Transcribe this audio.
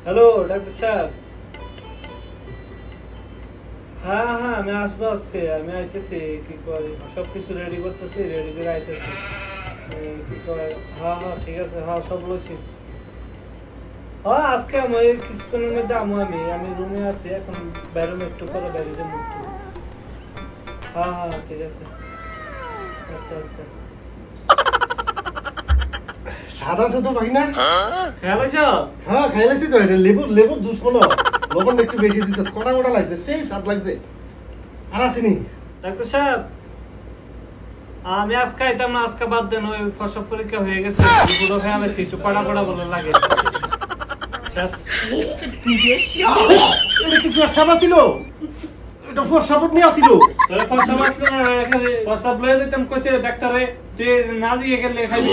Hello doctor সাহেব। হ্যাঁ হ্যাঁ আমি আসবো আজকে, আমি আইতেছি। কি কয় সবকিছু রেডি করতেছি, রেডি করে আইতেছি। কি কয় হ্যাঁ হ্যাঁ ঠিক আছে, হ্যাঁ সব বলছি। হ্যাঁ আজকে আমি কিছুক্ষণের মধ্যে আমি রুমে আছি এখন, বেরোম একটু পরে বেরিয়ে যাবো একটু। হ্যাঁ হ্যাঁ ঠিক আছে। আচ্ছা আচ্ছা স্বাদ আছে তো ভাই না? খেয়াল হয়েছ? হ্যাঁ খাইলাইছি তো। এটা লেবুর জুস মনে লবণ একটু বেশি দিছে, কড়া কড়া লাগছে, সেই স্বাদ লাগছে। আর আসিনি ডাক্তার সাহেব আমি আজকে আইতাম না, আজকে বাদ দেন। ওই প্রসব পরীক্ষা হয়ে গেছে, পুরো খেয়াল আছে, একটু কড়া কড়া বলে লাগে। শেষ। এটা কি প্রসাব ছিল? এটা প্রসাব নিয়ে আসিল। তোরা প্রসব আসলো না, এখানে প্রসব লয়ে দিতাম কইছে ডাক্তারে, তুই না জিয়ে গেলে খাইবি।